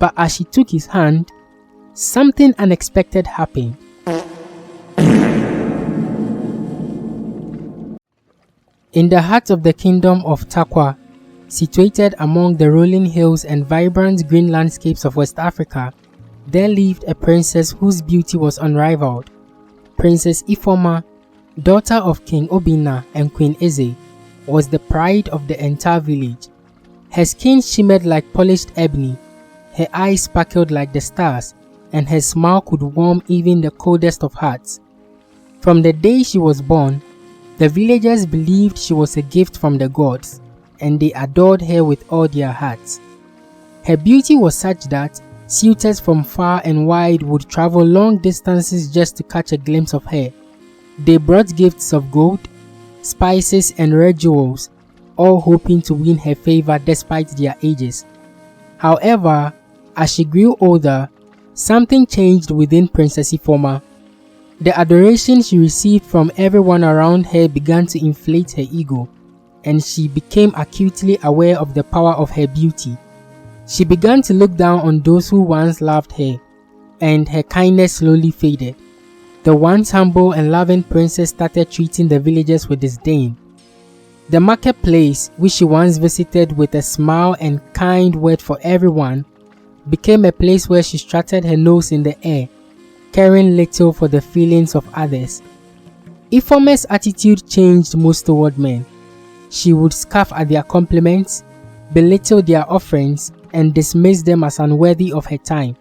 But as she took his hand, something unexpected happened. In the heart of the kingdom of Takwa, situated among the rolling hills and vibrant green landscapes of West Africa, there lived a princess whose beauty was unrivaled. Princess Ifeoma, daughter of King Obinna and Queen Eze, was the pride of the entire village. Her skin shimmered like polished ebony, her eyes sparkled like the stars, and her smile could warm even the coldest of hearts. From the day she was born, the villagers believed she was a gift from the gods, and they adored her with all their hearts. Her beauty was such that suitors from far and wide would travel long distances just to catch a glimpse of her. They brought gifts of gold, spices, and rare jewels, all hoping to win her favor despite their ages. However, as she grew older, something changed within Princess Ifeoma. The adoration she received from everyone around her began to inflate her ego, and she became acutely aware of the power of her beauty. She began to look down on those who once loved her, and her kindness slowly faded. The once humble and loving princess started treating the villagers with disdain. The marketplace, which she once visited with a smile and kind word for everyone, became a place where she strutted her nose in the air, caring little for the feelings of others. Ifeoma's attitude changed most toward men. She would scoff at their compliments, belittle their offerings, and dismiss them as unworthy of her time.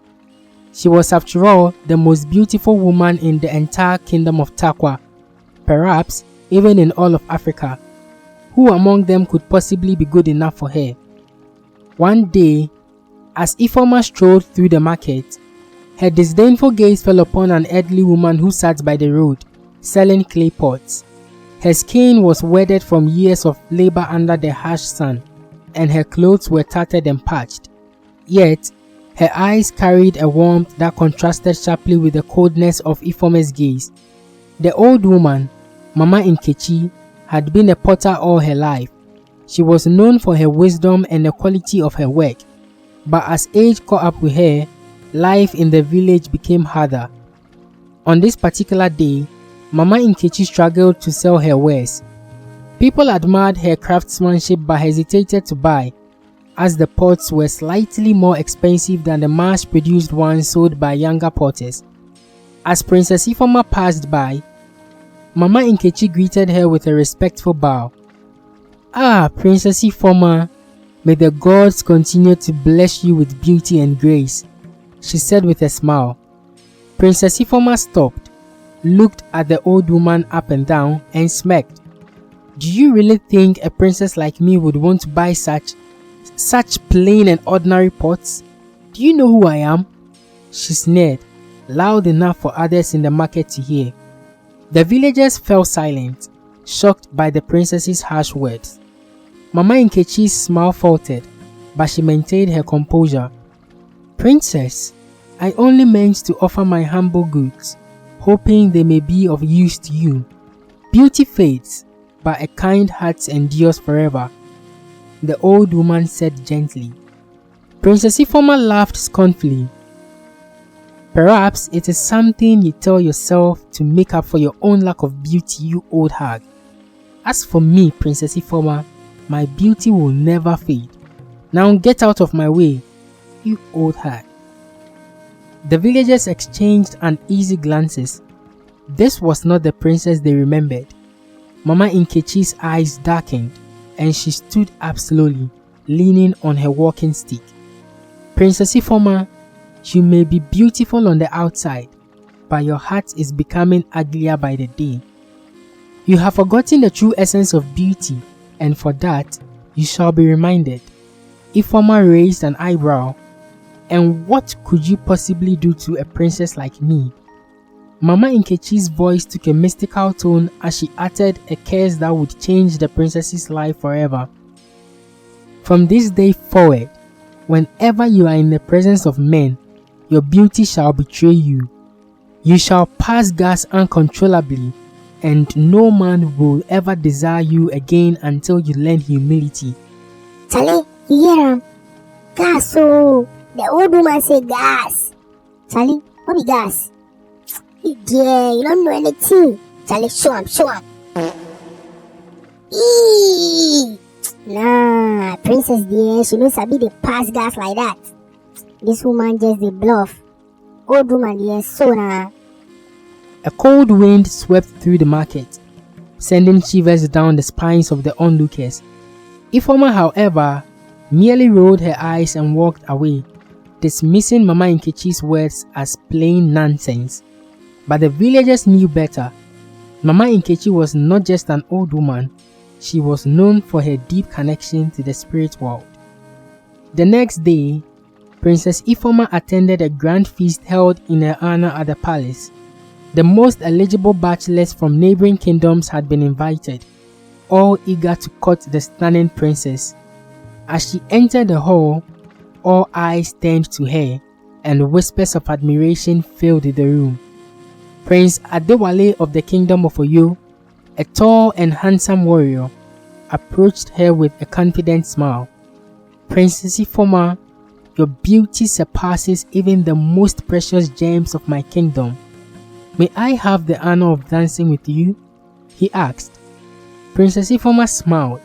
She was, after all, the most beautiful woman in the entire kingdom of Takwa, perhaps even in all of Africa. Who among them could possibly be good enough for her? One day, as Ifeoma strolled through the market, her disdainful gaze fell upon an elderly woman who sat by the road, selling clay pots. Her skin was weathered from years of labor under the harsh sun, and her clothes were tattered and patched. Yet, her eyes carried a warmth that contrasted sharply with the coldness of Ifeoma's gaze. The old woman, Mama Nkechi, had been a potter all her life. She was known for her wisdom and the quality of her work, but as age caught up with her, life in the village became harder. On this particular day, Mama Nkechi struggled to sell her wares. People admired her craftsmanship but hesitated to buy, as the pots were slightly more expensive than the mass-produced ones sold by younger potters. As Princess Ifeoma passed by, Mama Nkechi greeted her with a respectful bow. "Ah, Princess Ifeoma, may the gods continue to bless you with beauty and grace," she said with a smile. Princess Ifeoma stopped, looked at the old woman up and down, and smirked. "Do you really think a princess like me would want to buy such plain and ordinary pots? Do you know who I am?" she sneered, loud enough for others in the market to hear. The villagers fell silent, shocked by the princess's harsh words. Mama Nkechi's smile faltered, but she maintained her composure. "Princess, I only meant to offer my humble goods, hoping they may be of use to you. Beauty fades, but a kind heart endures forever," the old woman said gently. Princess Ifeoma laughed scornfully. "Perhaps it is something you tell yourself to make up for your own lack of beauty, you old hag. As for me, Princess Ifeoma, my beauty will never fade. Now get out of my way, you old hag." The villagers exchanged uneasy glances. This was not the princess they remembered. Mama Nkechi's eyes darkened, and she stood up slowly, leaning on her walking stick. "Princess Ifeoma, you may be beautiful on the outside, but your heart is becoming uglier by the day. You have forgotten the true essence of beauty, and for that, you shall be reminded." Ifeoma raised an eyebrow. "And what could you possibly do to a princess like me?" Mama Nkechi's voice took a mystical tone as she uttered a curse that would change the princess's life forever. "From this day forward, whenever you are in the presence of men, your beauty shall betray you. You shall pass gas uncontrollably, and no man will ever desire you again until you learn humility." "Charlie, you hear him? Gas, oh!" The old woman said, gas. Charlie, what be gas? Yeah, you don't know anything. Charlie, show him. Eee! Nah, princess dear, she knows sabi dey pass gas like that. This woman just dey bluff. Old woman dear, so nah. A cold wind swept through the market, sending shivers down the spines of the onlookers. Ifeoma, however, merely rolled her eyes and walked away, dismissing Mama Nkechi's words as plain nonsense. But the villagers knew better. Mama Nkechi was not just an old woman, she was known for her deep connection to the spirit world. The next day, Princess Ifeoma attended a grand feast held in her honor at the palace. The most eligible bachelors from neighboring kingdoms had been invited, all eager to court the stunning princess. As she entered the hall, all eyes turned to her, and whispers of admiration filled the room. Prince Adewale of the Kingdom of Oyo, a tall and handsome warrior, approached her with a confident smile. Princess Ifeoma, your beauty surpasses even the most precious gems of my kingdom. May I have the honor of dancing with you? He asked. Princess Ifeoma smiled,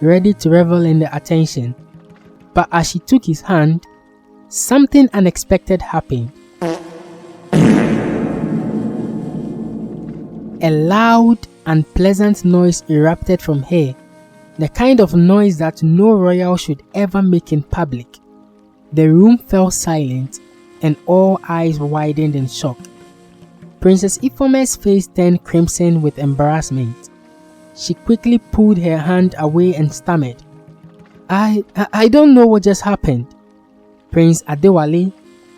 ready to revel in the attention. But as she took his hand, something unexpected happened. A loud, unpleasant noise erupted from her, the kind of noise that no royal should ever make in public. The room fell silent, and all eyes widened in shock. Princess Ifeoma's face turned crimson with embarrassment. She quickly pulled her hand away and stammered, I don't know what just happened. Prince Adewale,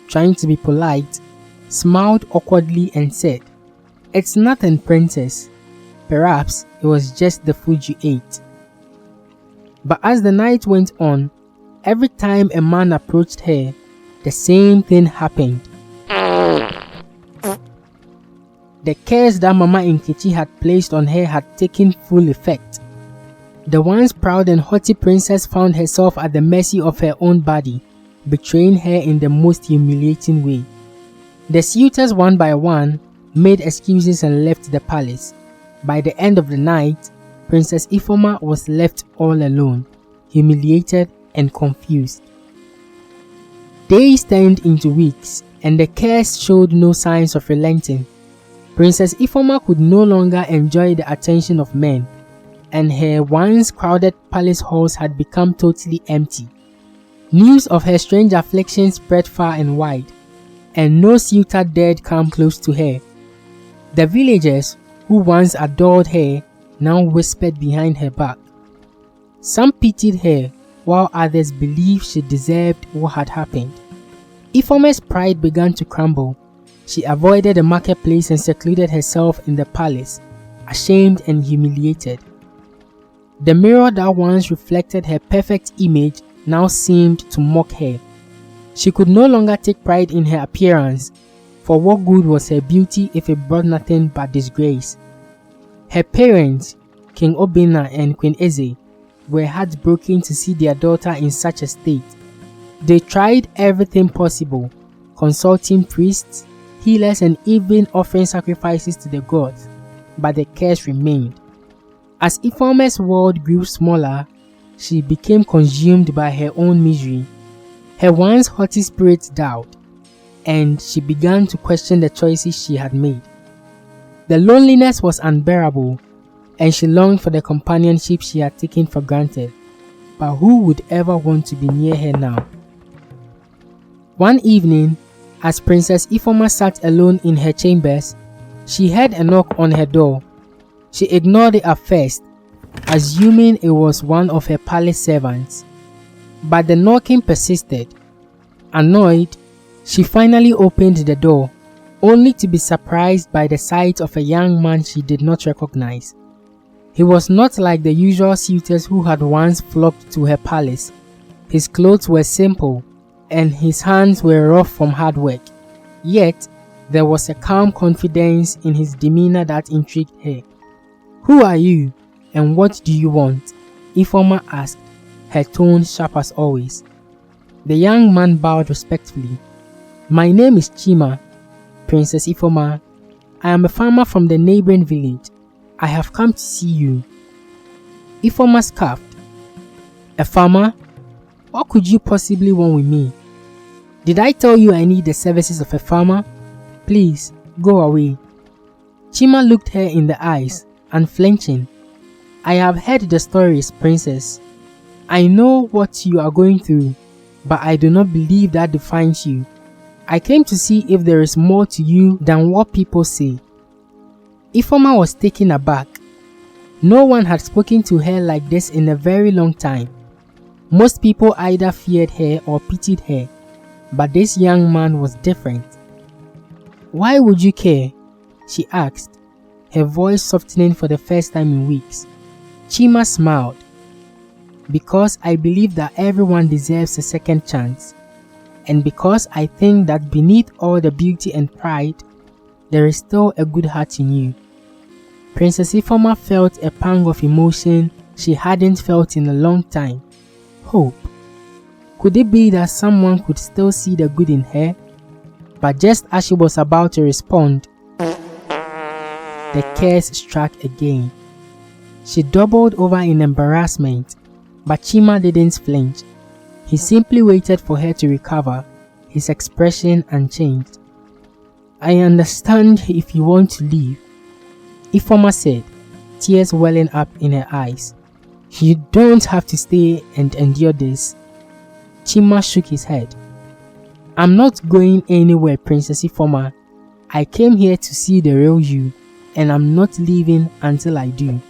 trying to be polite, smiled awkwardly and said, It's nothing, princess. Perhaps it was just the food you ate. But as the night went on, every time a man approached her, the same thing happened. The curse that Mama Nkechi had placed on her had taken full effect. The once proud and haughty princess found herself at the mercy of her own body, betraying her in the most humiliating way. The suitors one by one made excuses and left the palace. By the end of the night, Princess Ifeoma was left all alone, humiliated and confused. Days turned into weeks, and the curse showed no signs of relenting. Princess Ifeoma could no longer enjoy the attention of men, and her once crowded palace halls had become totally empty. News of her strange affliction spread far and wide, and no suitor dared come close to her. The villagers, who once adored her, now whispered behind her back. Some pitied her, while others believed she deserved what had happened. Ifeoma's pride began to crumble. She avoided the marketplace and secluded herself in the palace, ashamed and humiliated. The mirror that once reflected her perfect image now seemed to mock her. She could no longer take pride in her appearance, for what good was her beauty if it brought nothing but disgrace? Her parents, King Obinna and Queen Eze, were heartbroken to see their daughter in such a state. They tried everything possible, consulting priests, healers and even offering sacrifices to the gods, but the curse remained. As Ifeoma's world grew smaller, she became consumed by her own misery. Her once haughty spirit died, and she began to question the choices she had made. The loneliness was unbearable, and she longed for the companionship she had taken for granted. But who would ever want to be near her now? One evening, as Princess Ifeoma sat alone in her chambers, she heard a knock on her door. She ignored it at first, assuming it was one of her palace servants. But the knocking persisted. Annoyed, she finally opened the door, only to be surprised by the sight of a young man she did not recognize. He was not like the usual suitors who had once flocked to her palace. His clothes were simple, and his hands were rough from hard work. Yet, there was a calm confidence in his demeanor that intrigued her. "Who are you, and what do you want?" Ifeoma asked, her tone sharp as always. The young man bowed respectfully. My name is Chima, Princess Ifeoma. I am a farmer from the neighboring village. I have come to see you. Ifeoma scoffed. A farmer? What could you possibly want with me? Did I tell you I need the services of a farmer? Please, go away. Chima looked her in the eyes, unflinching. I have heard the stories, Princess. I know what you are going through, but I do not believe that defines you. I came to see if there is more to you than what people say. Ifeoma was taken aback. No one had spoken to her like this in a very long time. Most people either feared her or pitied her, but this young man was different. Why would you care? She asked, her voice softening for the first time in weeks. Chima smiled. Because I believe that everyone deserves a second chance, and because I think that beneath all the beauty and pride, there is still a good heart in you. Princess Ifeoma felt a pang of emotion she hadn't felt in a long time. Hope. Could it be that someone could still see the good in her? But just as she was about to respond, the curse struck again. She doubled over in embarrassment, but Chima didn't flinch. He simply waited for her to recover, his expression unchanged. I understand if you want to leave, Ifeoma said, tears welling up in her eyes. You don't have to stay and endure this. Chima shook his head. I'm not going anywhere, Princess Ifeoma. I came here to see the real you, and I'm not leaving until I do.